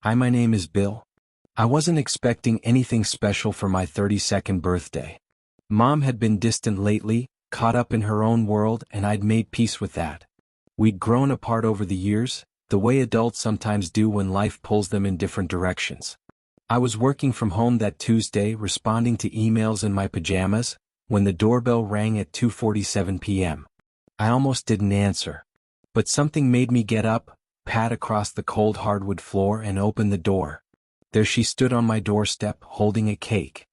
Hi, my name is Bill. I wasn't expecting anything special for my 32nd birthday. Mom had been distant lately, caught up in her own world, and I'd made peace with that. We'd grown apart over the years, the way adults sometimes do when life pulls them in different directions. I was working from home that Tuesday, responding to emails in my pajamas, when the doorbell rang at 2:47 p.m. I almost didn't answer. But something made me get up, pad across the cold hardwood floor, and open the door. There she stood on my doorstep, holding a cake.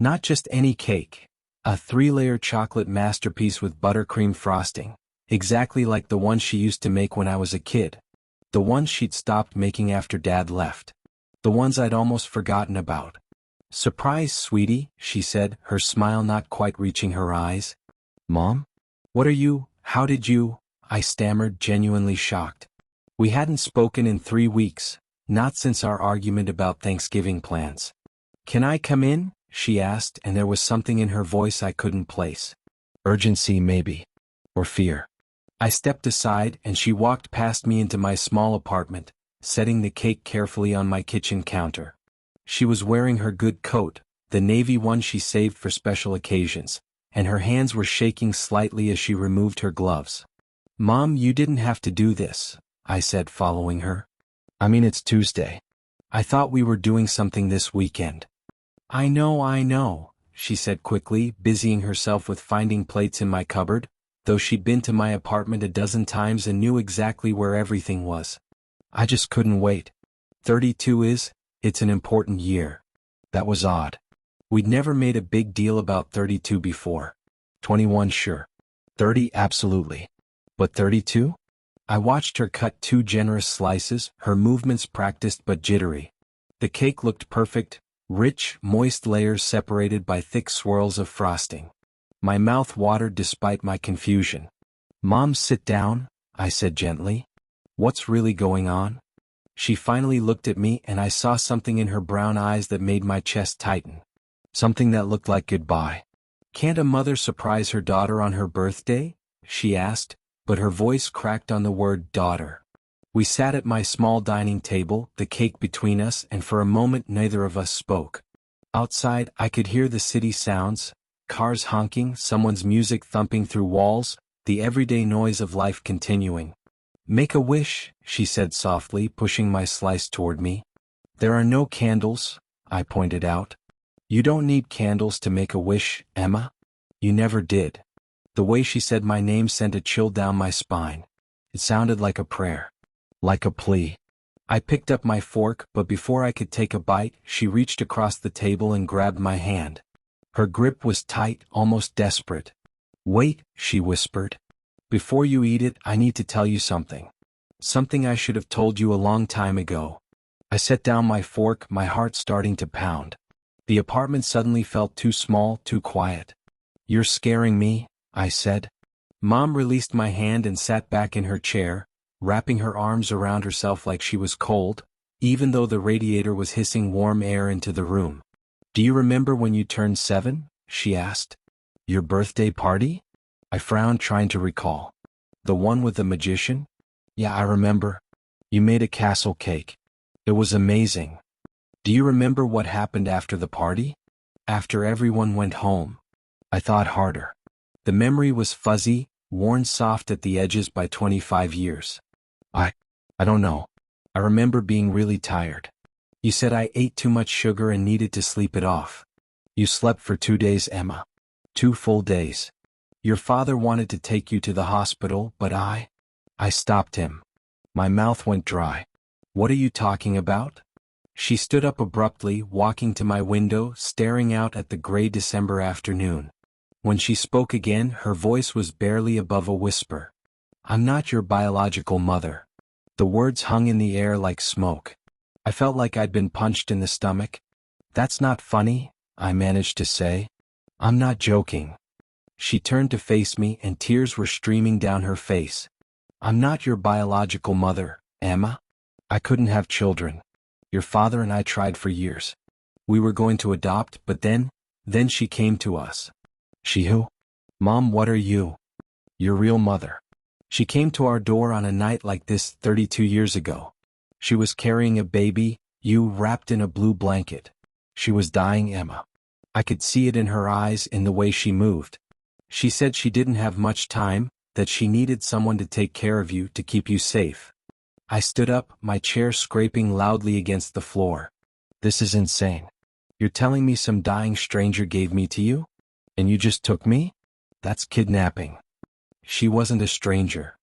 Not just any cake. A 3-layer chocolate masterpiece with buttercream frosting, exactly like the one she used to make when I was a kid. The ones she'd stopped making after Dad left. The ones I'd almost forgotten about. "Surprise, sweetie," she said, her smile not quite reaching her eyes. "Mom? How did you?" I stammered, genuinely shocked. We hadn't spoken in 3 weeks, not since our argument about Thanksgiving plans. "Can I come in?" she asked, and there was something in her voice I couldn't place. Urgency, maybe. Or fear. I stepped aside, and she walked past me into my small apartment, setting the cake carefully on my kitchen counter. She was wearing her good coat, the navy one she saved for special occasions, and her hands were shaking slightly as she removed her gloves. "Mom, you didn't have to do this," I said, following her. "I mean, it's Tuesday. I thought we were doing something this weekend." I know, she said quickly, busying herself with finding plates in my cupboard, though she'd been to my apartment a dozen times and knew exactly where everything was. "I just couldn't wait. 32 it's an important year." That was odd. We'd never made a big deal about 32 before. 21, sure. 30, absolutely. But 32? I watched her cut 2 generous slices, her movements practiced but jittery. The cake looked perfect, rich, moist layers separated by thick swirls of frosting. My mouth watered despite my confusion. "Mom, sit down," I said gently. "What's really going on?" She finally looked at me, and I saw something in her brown eyes that made my chest tighten. Something that looked like goodbye. "Can't a mother surprise her daughter on her birthday?" she asked, but her voice cracked on the word daughter. We sat at my small dining table, the cake between us, and for a moment neither of us spoke. Outside, I could hear the city sounds, cars honking, someone's music thumping through walls, the everyday noise of life continuing. "Make a wish," she said softly, pushing my slice toward me. "There are no candles," I pointed out. "You don't need candles to make a wish, Emma. You never did." The way she said my name sent a chill down my spine. It sounded like a prayer. Like a plea. I picked up my fork, but before I could take a bite, she reached across the table and grabbed my hand. Her grip was tight, almost desperate. "Wait," she whispered. "Before you eat it, I need to tell you something. Something I should have told you a long time ago." I set down my fork, my heart starting to pound. The apartment suddenly felt too small, too quiet. "You're scaring me," I said. Mom released my hand and sat back in her chair, wrapping her arms around herself like she was cold, even though the radiator was hissing warm air into the room. "Do you remember when you turned 7? She asked. "Your birthday party?" I frowned, trying to recall. "The one with the magician?" "Yeah, I remember. You made a castle cake. It was amazing." "Do you remember what happened after the party? After everyone went home?" I thought harder. The memory was fuzzy, worn soft at the edges by 25 years. I don't know. I remember being really tired. You said I ate too much sugar and needed to sleep it off. You slept for 2 days, Emma. 2 full days. Your father wanted to take you to the hospital, but I stopped him. My mouth went dry. "What are you talking about?" She stood up abruptly, walking to my window, staring out at the gray December afternoon. When she spoke again, her voice was barely above a whisper. "I'm not your biological mother." The words hung in the air like smoke. I felt like I'd been punched in the stomach. "That's not funny," I managed to say. "I'm not joking." She turned to face me, and tears were streaming down her face. "I'm not your biological mother, Emma. I couldn't have children. Your father and I tried for years. We were going to adopt, but then she came to us." "She who?" "Mom, what are you?" "Your real mother. She came to our door on a night like this 32 years ago. She was carrying a baby, You wrapped in a blue blanket. She was dying, Emma. I could see it in her eyes, in the way she moved. She said she didn't have much time, that she needed someone to take care of you, to keep you safe. I stood up, my chair scraping loudly against the floor. This is insane. You're telling me some dying stranger gave me to you? And you just took me? That's kidnapping. She wasn't a stranger.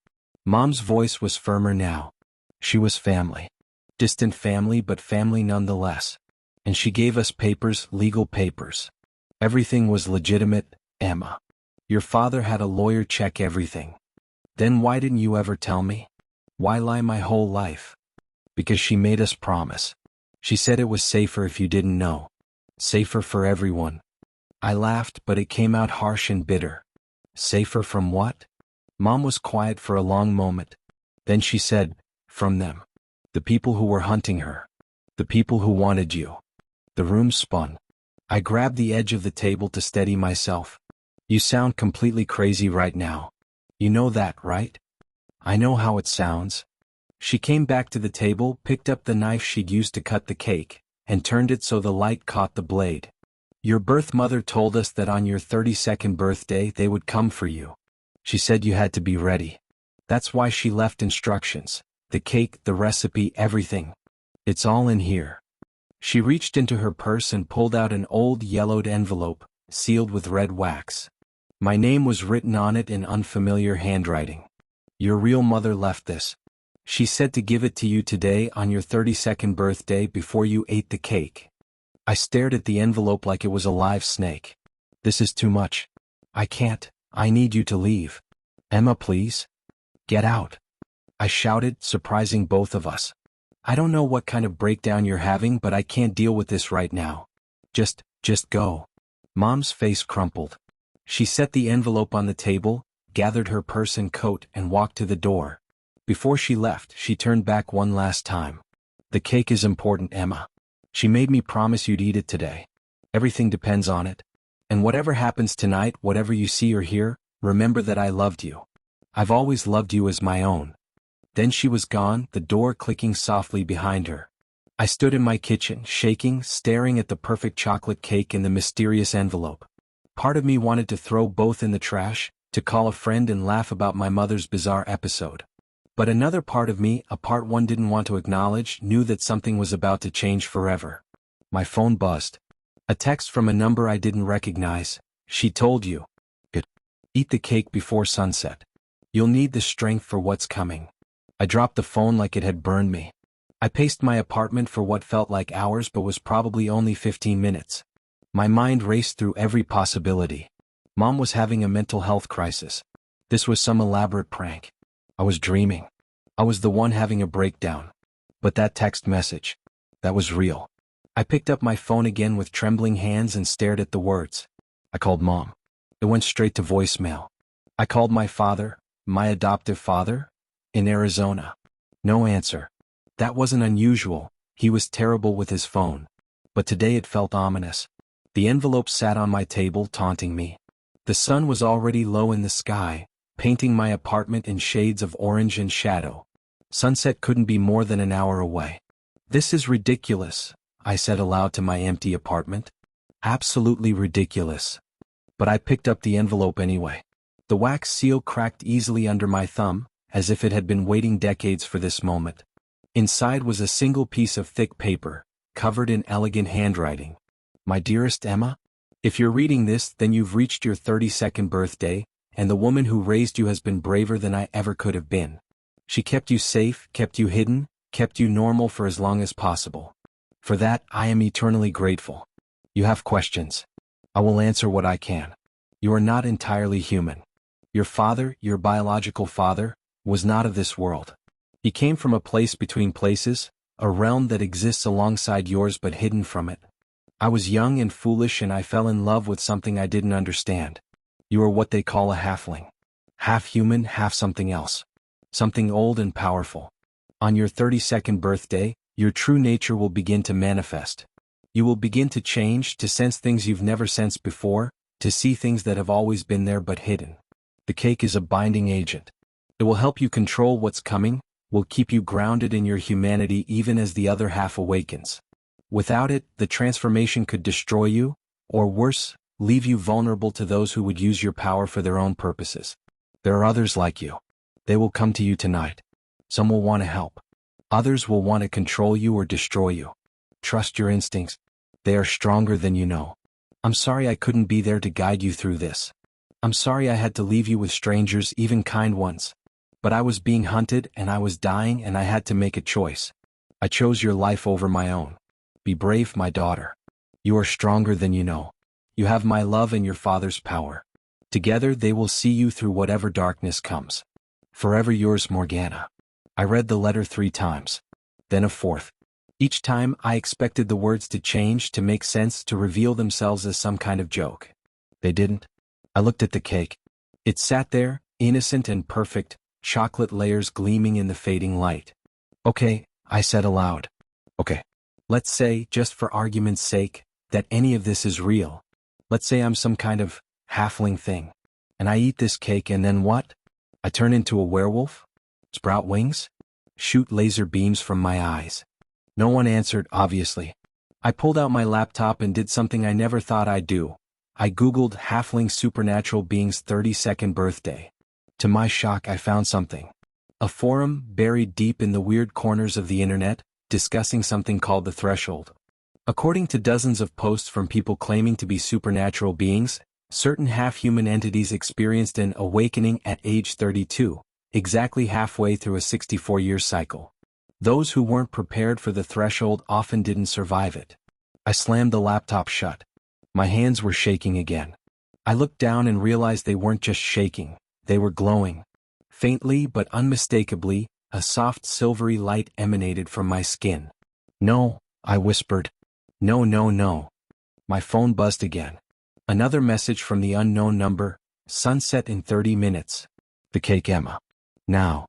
Mom's voice was firmer now. She was family. Distant family, but family nonetheless. And she gave us papers, legal papers. Everything was legitimate, Emma. Your father had a lawyer check everything. Then why didn't you ever tell me? Why lie my whole life? Because she made us promise. She said it was safer if you didn't know. Safer for everyone. I laughed, but it came out harsh and bitter. Safer from what? Mom was quiet for a long moment. Then she said, from them. The people who were hunting her. The people who wanted you. The room spun. I grabbed the edge of the table to steady myself. You sound completely crazy right now. You know that, right? I know how it sounds. She came back to the table, picked up the knife she'd used to cut the cake, and turned it so the light caught the blade. Your birth mother told us that on your 32nd birthday they would come for you. She said you had to be ready. That's why she left instructions. The cake, the recipe, everything. It's all in here. She reached into her purse and pulled out an old yellowed envelope, sealed with red wax. My name was written on it in unfamiliar handwriting. Your real mother left this. She said to give it to you today on your 32nd birthday before you ate the cake. I stared at the envelope like it was a live snake. This is too much. I can't. I need you to leave. Emma, please. Get out. I shouted, surprising both of us. I don't know what kind of breakdown you're having, but I can't deal with this right now. Just go. Mom's face crumpled. She set the envelope on the table, gathered her purse and coat, and walked to the door. Before she left, she turned back one last time. The cake is important, Emma. She made me promise you'd eat it today. Everything depends on it. And whatever happens tonight, whatever you see or hear, remember that I loved you. I've always loved you as my own. Then she was gone, the door clicking softly behind her. I stood in my kitchen, shaking, staring at the perfect chocolate cake in the mysterious envelope. Part of me wanted to throw both in the trash, to call a friend and laugh about my mother's bizarre episode. But another part of me, a part one didn't want to acknowledge, knew that something was about to change forever. My phone buzzed. A text from a number I didn't recognize. She told you. Eat the cake before sunset. You'll need the strength for what's coming. I dropped the phone like it had burned me. I paced my apartment for what felt like hours but was probably only 15 minutes. My mind raced through every possibility. Mom was having a mental health crisis. This was some elaborate prank. I was dreaming. I was the one having a breakdown. But that text message, that was real. I picked up my phone again with trembling hands and stared at the words. I called Mom. It went straight to voicemail. I called my father, my adoptive father, in Arizona. No answer. That wasn't unusual. He was terrible with his phone. But today it felt ominous. The envelope sat on my table, taunting me. The sun was already low in the sky, painting my apartment in shades of orange and shadow. Sunset couldn't be more than an hour away. This is ridiculous, I said aloud to my empty apartment. Absolutely ridiculous. But I picked up the envelope anyway. The wax seal cracked easily under my thumb, as if it had been waiting decades for this moment. Inside was a single piece of thick paper, covered in elegant handwriting. My dearest Emma, if you're reading this, then you've reached your 32nd birthday, and the woman who raised you has been braver than I ever could have been. She kept you safe, kept you hidden, kept you normal for as long as possible. For that, I am eternally grateful. You have questions. I will answer what I can. You are not entirely human. Your father, your biological father, was not of this world. He came from a place between places, a realm that exists alongside yours but hidden from it. I was young and foolish and I fell in love with something I didn't understand. You are what they call a halfling. Half human, half something else. Something old and powerful. On your 32nd birthday, your true nature will begin to manifest. You will begin to change, to sense things you've never sensed before, to see things that have always been there but hidden. The cake is a binding agent. It will help you control what's coming, will keep you grounded in your humanity even as the other half awakens. Without it, the transformation could destroy you, or worse, leave you vulnerable to those who would use your power for their own purposes. There are others like you. They will come to you tonight. Some will want to help. Others will want to control you or destroy you. Trust your instincts. They are stronger than you know. I'm sorry I couldn't be there to guide you through this. I'm sorry I had to leave you with strangers, even kind ones. But I was being hunted and I was dying and I had to make a choice. I chose your life over my own. Be brave, my daughter. You are stronger than you know. You have my love and your father's power. Together they will see you through whatever darkness comes. Forever yours, Morgana. I read the letter 3 times. Then a 4th. Each time I expected the words to change, to make sense, to reveal themselves as some kind of joke. They didn't. I looked at the cake. It sat there, innocent and perfect, chocolate layers gleaming in the fading light. Okay, I said aloud. Okay. Let's say, just for argument's sake, that any of this is real. Let's say I'm some kind of halfling thing. And I eat this cake and then what? I turn into a werewolf? Sprout wings? Shoot laser beams from my eyes? No one answered, obviously. I pulled out my laptop and did something I never thought I'd do. I Googled halfling supernatural beings 32nd birthday. To my shock, I found something. A forum buried deep in the weird corners of the internet, discussing something called the threshold. According to dozens of posts from people claiming to be supernatural beings, certain half-human entities experienced an awakening at age 32, exactly halfway through a 64-year cycle. Those who weren't prepared for the threshold often didn't survive it. I slammed the laptop shut. My hands were shaking again. I looked down and realized they weren't just shaking, they were glowing. Faintly but unmistakably, a soft silvery light emanated from my skin. No, I whispered. No, no, no. My phone buzzed again. Another message from the unknown number, sunset in 30 minutes. The cake, Emma. Now.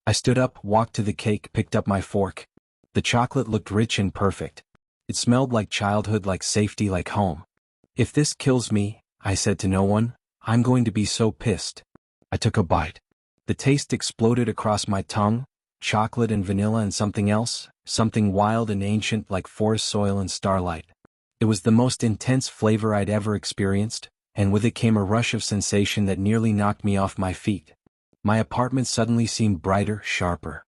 I stood up, walked to the cake, picked up my fork. The chocolate looked rich and perfect. It smelled like childhood, like safety, like home. If this kills me, I said to no one, I'm going to be so pissed. I took a bite. The taste exploded across my tongue, chocolate and vanilla and something else, something wild and ancient like forest soil and starlight. It was the most intense flavor I'd ever experienced, and with it came a rush of sensation that nearly knocked me off my feet. My apartment suddenly seemed brighter, sharper.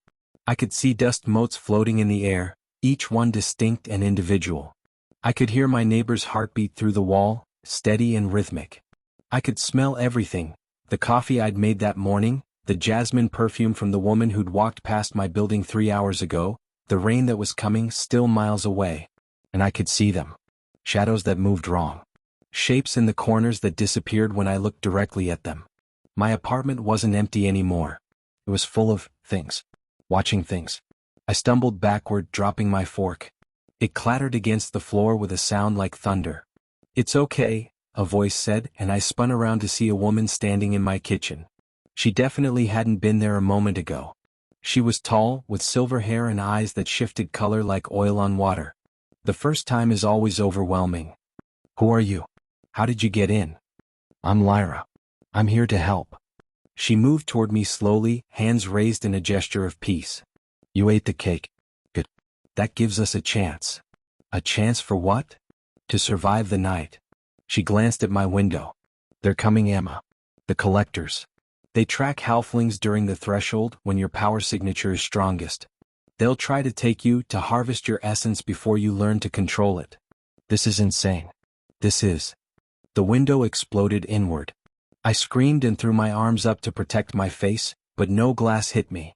I could see dust motes floating in the air, each one distinct and individual. I could hear my neighbor's heartbeat through the wall, steady and rhythmic. I could smell everything, the coffee I'd made that morning, the jasmine perfume from the woman who'd walked past my building 3 hours ago, the rain that was coming still miles away. And I could see them. Shadows that moved wrong. Shapes in the corners that disappeared when I looked directly at them. My apartment wasn't empty anymore. It was full of things. Watching things. I stumbled backward, dropping my fork. It clattered against the floor with a sound like thunder. It's okay, a voice said, and I spun around to see a woman standing in my kitchen. She definitely hadn't been there a moment ago. She was tall, with silver hair and eyes that shifted color like oil on water. The first time is always overwhelming. Who are you? How did you get in? I'm Lyra. I'm here to help. She moved toward me slowly, hands raised in a gesture of peace. You ate the cake. Good. That gives us a chance. A chance for what? To survive the night. She glanced at my window. They're coming, Emma. The collectors. They track halflings during the threshold when your power signature is strongest. They'll try to take you, to harvest your essence before you learn to control it. This is insane. This is. The window exploded inward. I screamed and threw my arms up to protect my face, but no glass hit me.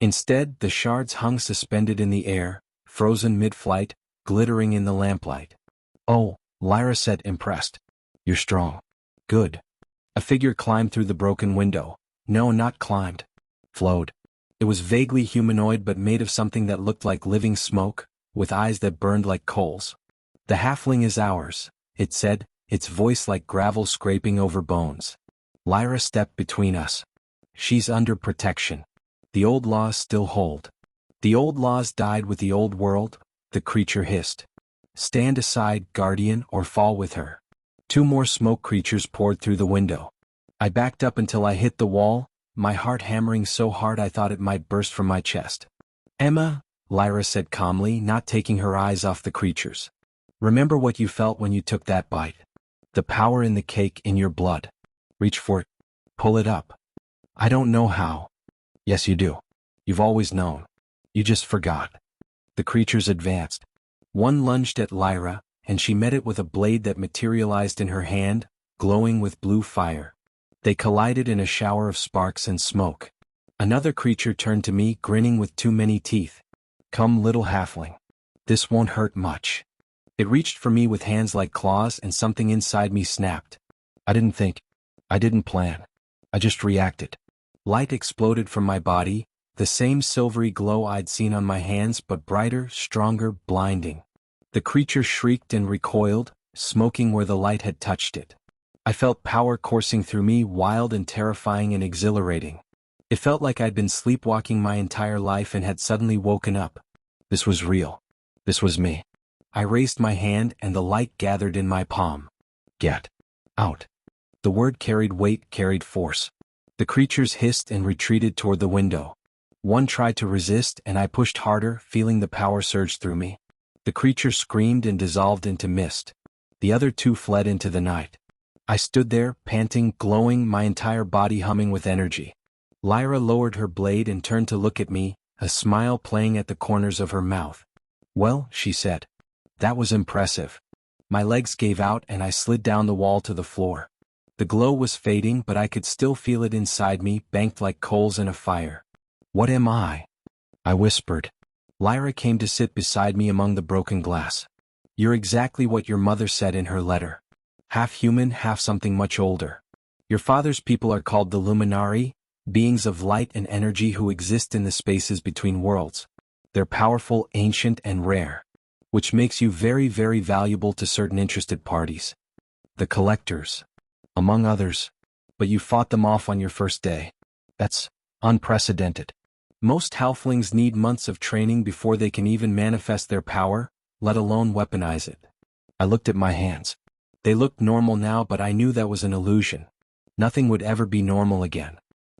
Instead, the shards hung suspended in the air, frozen mid-flight, glittering in the lamplight. Oh, Lyra said, impressed. You're strong. Good. A figure climbed through the broken window. No, not climbed. Flowed. It was vaguely humanoid but made of something that looked like living smoke, with eyes that burned like coals. The halfling is ours, it said, its voice like gravel scraping over bones. Lyra stepped between us. She's under protection. The old laws still hold. The old laws died with the old world, the creature hissed. Stand aside, guardian, or fall with her. 2 more smoke creatures poured through the window. I backed up until I hit the wall, my heart hammering so hard I thought it might burst from my chest. "Emma," Lyra said calmly, not taking her eyes off the creatures. "Remember what you felt when you took that bite. The power in the cake in your blood. Reach for it. Pull it up." "I don't know how." "Yes, you do. You've always known. You just forgot." The creatures advanced. One lunged at Lyra, and she met it with a blade that materialized in her hand, glowing with blue fire. They collided in a shower of sparks and smoke. Another creature turned to me, grinning with too many teeth. "Come, little halfling. This won't hurt much." It reached for me with hands like claws, and something inside me snapped. I didn't think. I didn't plan. I just reacted. Light exploded from my body, the same silvery glow I'd seen on my hands, but brighter, stronger, blinding. The creature shrieked and recoiled, smoking where the light had touched it. I felt power coursing through me, wild and terrifying and exhilarating. It felt like I'd been sleepwalking my entire life and had suddenly woken up. This was real. This was me. I raised my hand and the light gathered in my palm. "Get out." The word carried weight, carried force. The creatures hissed and retreated toward the window. One tried to resist, and I pushed harder, feeling the power surge through me. The creature screamed and dissolved into mist. The other two fled into the night. I stood there, panting, glowing, my entire body humming with energy. Lyra lowered her blade and turned to look at me, a smile playing at the corners of her mouth. "Well," she said. "That was impressive." My legs gave out and I slid down the wall to the floor. The glow was fading, but I could still feel it inside me, banked like coals in a fire. "What am I?" I whispered. Lyra came to sit beside me among the broken glass. "You're exactly what your mother said in her letter. Half human, half something much older. Your father's people are called the Luminari, beings of light and energy who exist in the spaces between worlds. They're powerful, ancient, and rare, which makes you very, very valuable to certain interested parties. The collectors, among others. But you fought them off on your first day. That's unprecedented. Most halflings need months of training before they can even manifest their power, let alone weaponize it." I looked at my hands. They looked normal now, but I knew that was an illusion. Nothing would ever be normal again.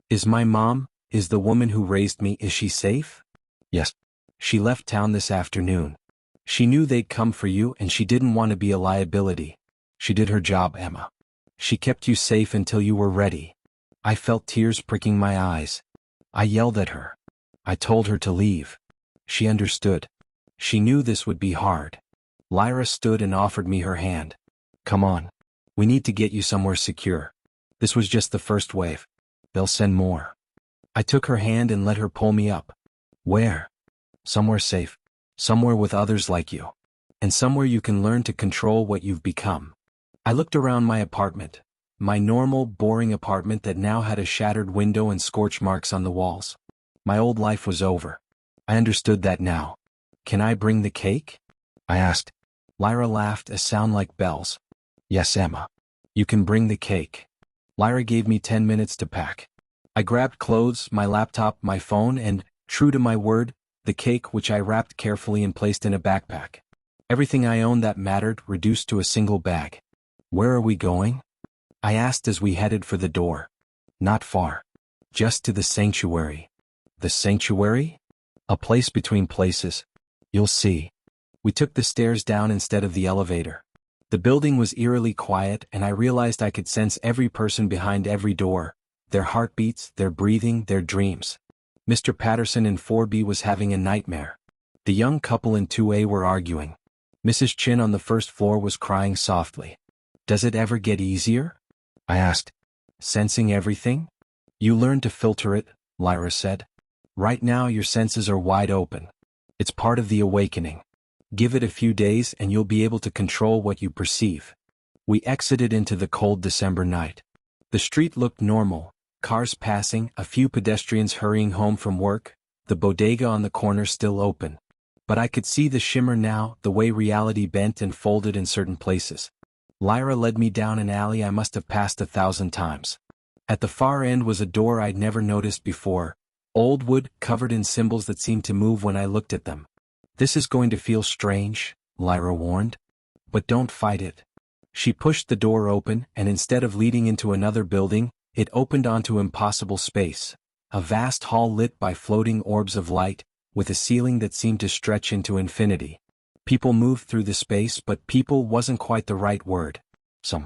"Is my mom, is the woman who raised me, is she safe?" "Yes. She left town this afternoon. She knew they'd come for you and she didn't want to be a liability. She did her job, Emma. She kept you safe until you were ready." I felt tears pricking my eyes. I yelled at her. I told her to leave. She understood. She knew this would be hard. Lyra stood and offered me her hand. "Come on. We need to get you somewhere secure. This was just the first wave. They'll send more." I took her hand and let her pull me up. "Where?" "Somewhere safe. Somewhere with others like you. And somewhere you can learn to control what you've become." I looked around my apartment. My normal, boring apartment that now had a shattered window and scorch marks on the walls. My old life was over. I understood that now. "Can I bring the cake?" I asked. Lyra laughed, a sound like bells. "Yes, Emma. You can bring the cake." Lyra gave me 10 minutes to pack. I grabbed clothes, my laptop, my phone, and, true to my word, the cake, which I wrapped carefully and placed in a backpack. Everything I owned that mattered reduced to a single bag. "Where are we going?" I asked as we headed for the door. "Not far. Just to the sanctuary." "The sanctuary?" "A place between places. You'll see." We took the stairs down instead of the elevator. The building was eerily quiet, and I realized I could sense every person behind every door, their heartbeats, their breathing, their dreams. Mr. Patterson in 4B was having a nightmare. The young couple in 2A were arguing. Mrs. Chin on the first floor was crying softly. "Does it ever get easier?" I asked. "Sensing everything?" "You learn to filter it," Lyra said. "Right now your senses are wide open. It's part of the awakening. Give it a few days and you'll be able to control what you perceive." We exited into the cold December night. The street looked normal, cars passing, a few pedestrians hurrying home from work, the bodega on the corner still open. But I could see the shimmer now, the way reality bent and folded in certain places. Lyra led me down an alley I must have passed 1,000 times. At the far end was a door I'd never noticed before, old wood covered in symbols that seemed to move when I looked at them. "This is going to feel strange," Lyra warned. "But don't fight it." She pushed the door open, and instead of leading into another building, It opened onto impossible space, a vast hall lit by floating orbs of light, with a ceiling that seemed to stretch into infinity. People moved through the space, but people wasn't quite the right word. Some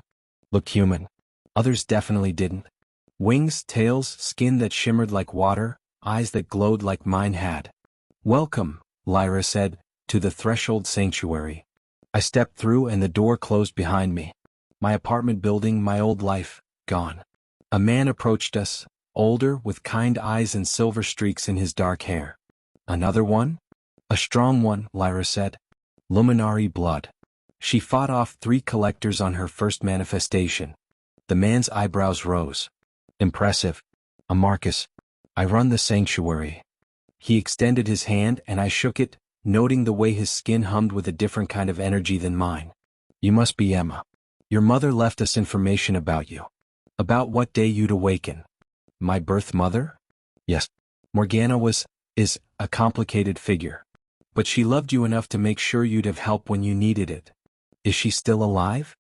looked human. Others definitely didn't. Wings, tails, skin that shimmered like water, eyes that glowed like mine had. "Welcome," Lyra said, "to the threshold sanctuary." I stepped through and the door closed behind me. My apartment building, my old life, gone. A man approached us, older, with kind eyes and silver streaks in his dark hair. "Another one?" "A strong one," Lyra said. "Luminary blood." She fought off 3 collectors on her first manifestation. The man's eyebrows rose. "Impressive. A Marcus. I run the sanctuary." He extended his hand and I shook it, noting the way his skin hummed with a different kind of energy than mine. "You must be Emma. Your mother left us information about you. About what day you'd awaken." "My birth mother?" "Yes. Morgana is a complicated figure. But she loved you enough to make sure you'd have help when you needed it." "Is she still alive?"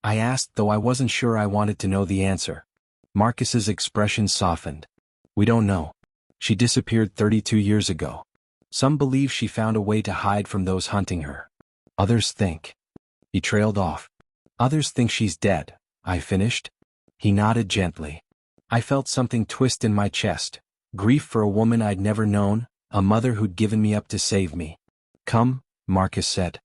I asked, though I wasn't sure I wanted to know the answer. Marcus's expression softened. "We don't know. She disappeared 32 years ago. Some believe she found a way to hide from those hunting her. Others think." He trailed off. "Others think she's dead," I finished. He nodded gently. I felt something twist in my chest. Grief for a woman I'd never known, a mother who'd given me up to save me. "Come," Marcus said.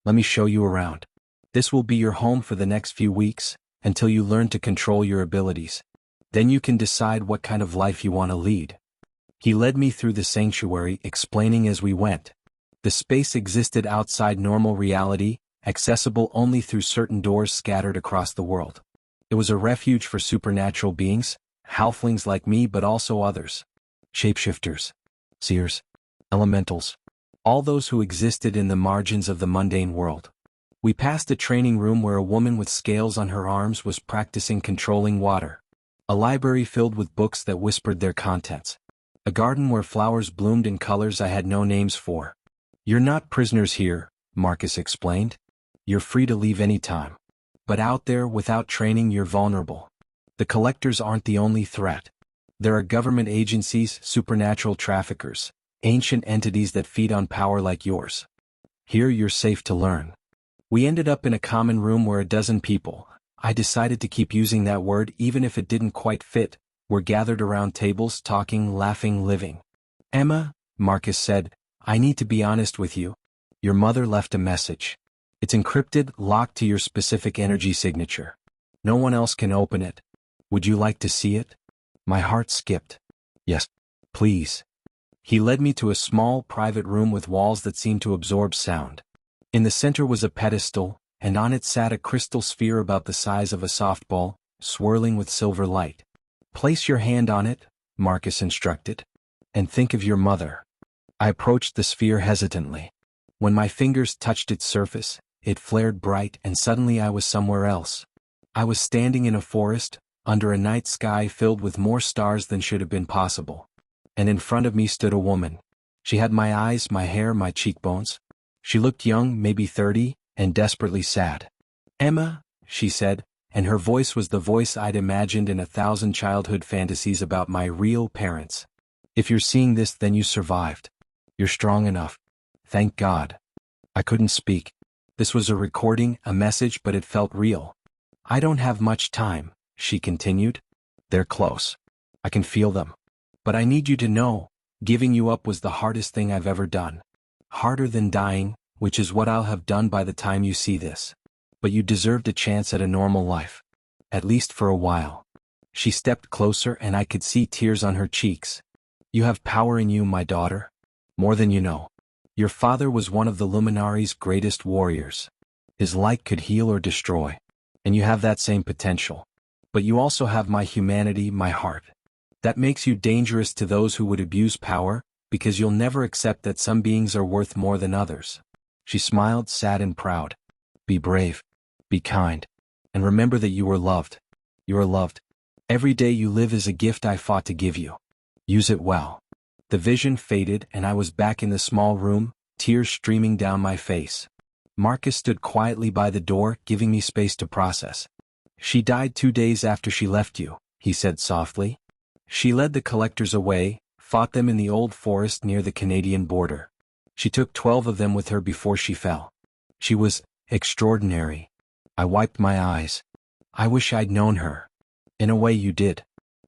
"Let me show you around. This will be your home for the next few weeks, until you learn to control your abilities. Then you can decide what kind of life you want to lead." He led me through the sanctuary, explaining as we went. The space existed outside normal reality, accessible only through certain doors scattered across the world. It was a refuge for supernatural beings, halflings like me but also others. Shapeshifters, seers, elementals, all those who existed in the margins of the mundane world. We passed a training room where a woman with scales on her arms was practicing controlling water. A library filled with books that whispered their contents. A garden where flowers bloomed in colors I had no names for. "You're not prisoners here," Marcus explained. "You're free to leave any time. But out there, without training, you're vulnerable. The collectors aren't the only threat. There are government agencies, supernatural traffickers, ancient entities that feed on power like yours. Here you're safe to learn." We ended up in a common room where a dozen people, I decided to keep using that word even if it didn't quite fit, were gathered around tables talking, laughing, living. "Emma," Marcus said, "I need to be honest with you. Your mother left a message. It's encrypted, locked to your specific energy signature. No one else can open it. Would you like to see it?" My heart skipped. "Yes, please." He led me to a small, private room with walls that seemed to absorb sound. In the center was a pedestal, and on it sat a crystal sphere about the size of a softball, swirling with silver light. "Place your hand on it," Marcus instructed, "and think of your mother." I approached the sphere hesitantly. When my fingers touched its surface, it flared bright and suddenly I was somewhere else. I was standing in a forest, under a night sky filled with more stars than should have been possible. And in front of me stood a woman. She had my eyes, my hair, my cheekbones. She looked young, maybe 30, and desperately sad. "Emma," she said, and her voice was the voice I'd imagined in 1,000 childhood fantasies about my real parents. "If you're seeing this, then you survived. You're strong enough. Thank God." I couldn't speak. This was a recording, a message, but it felt real. "I don't have much time," she continued. "They're close. I can feel them. But I need you to know, giving you up was the hardest thing I've ever done. Harder than dying, which is what I'll have done by the time you see this. But you deserved a chance at a normal life. At least for a while." She stepped closer and I could see tears on her cheeks. "You have power in you, my daughter. More than you know. Your father was one of the Luminary's greatest warriors. His light could heal or destroy. And you have that same potential. But you also have my humanity, my heart. That makes you dangerous to those who would abuse power, because you'll never accept that some beings are worth more than others." She smiled, sad and proud. "Be brave. Be kind. And remember that you are loved. You are loved. Every day you live is a gift I fought to give you. Use it well." The vision faded and I was back in the small room, tears streaming down my face. Marcus stood quietly by the door, giving me space to process. "She died 2 days after she left you," he said softly. She led the collectors away, fought them in the old forest near the Canadian border. She took 12 of them with her before she fell. She was extraordinary. I wiped my eyes. I wish I'd known her. In a way you did.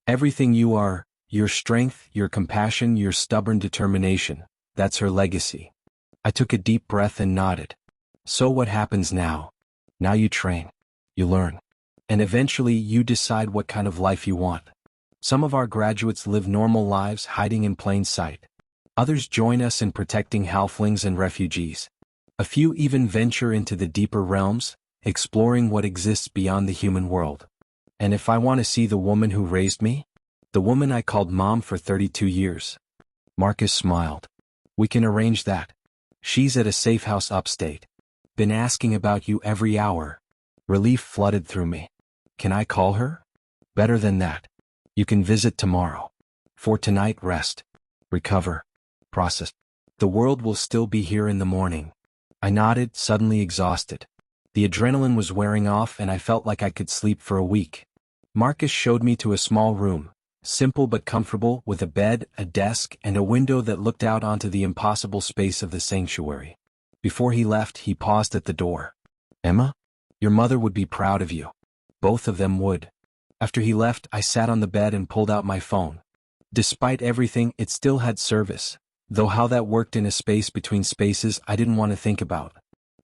Everything you are, your strength, your compassion, your stubborn determination, that's her legacy. I took a deep breath and nodded. So what happens now? Now you train. You learn. And eventually you decide what kind of life you want. Some of our graduates live normal lives hiding in plain sight. Others join us in protecting halflings and refugees. A few even venture into the deeper realms, exploring what exists beyond the human world. And if I want to see the woman who raised me? The woman I called Mom for 32 years. Marcus smiled. We can arrange that. She's at a safe house upstate. Been asking about you every hour. Relief flooded through me. Can I call her? Better than that. You can visit tomorrow. For tonight, rest. Recover. Process. The world will still be here in the morning. I nodded, suddenly exhausted. The adrenaline was wearing off and I felt like I could sleep for a week. Marcus showed me to a small room, simple but comfortable, with a bed, a desk, and a window that looked out onto the impossible space of the sanctuary. Before he left, he paused at the door. Emma? Your mother would be proud of you. Both of them would. After he left, I sat on the bed and pulled out my phone. Despite everything, it still had service, though how that worked in a space between spaces I didn't want to think about.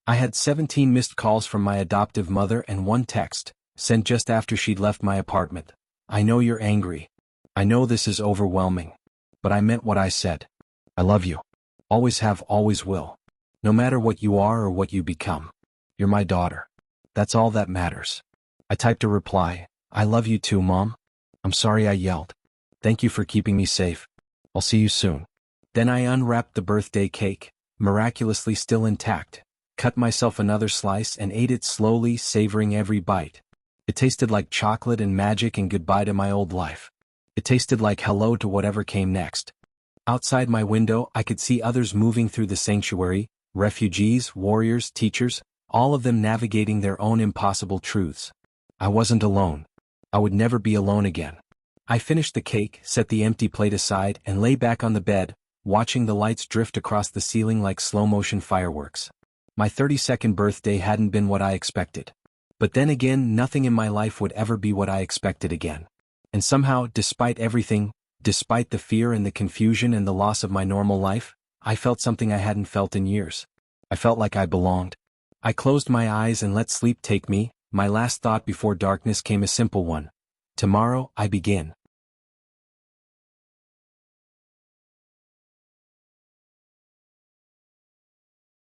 I had 17 missed calls from my adoptive mother and one text, sent just after she'd left my apartment. I know you're angry. I know this is overwhelming. But I meant what I said. I love you. Always have, always will. No matter what you are or what you become. You're my daughter. That's all that matters. I typed a reply. I love you too, Mom. I'm sorry I yelled. Thank you for keeping me safe. I'll see you soon. Then I unwrapped the birthday cake, miraculously still intact, cut myself another slice and ate it slowly, savoring every bite. It tasted like chocolate and magic and goodbye to my old life. It tasted like hello to whatever came next. Outside my window, I could see others moving through the sanctuary, refugees, warriors, teachers, all of them navigating their own impossible truths. I wasn't alone. I would never be alone again. I finished the cake, set the empty plate aside, and lay back on the bed, watching the lights drift across the ceiling like slow-motion fireworks. My 32nd birthday hadn't been what I expected. But then again, nothing in my life would ever be what I expected again. And somehow, despite everything, despite the fear and the confusion and the loss of my normal life, I felt something I hadn't felt in years. I felt like I belonged. I closed my eyes and let sleep take me. My last thought before darkness came a simple one. Tomorrow, I begin.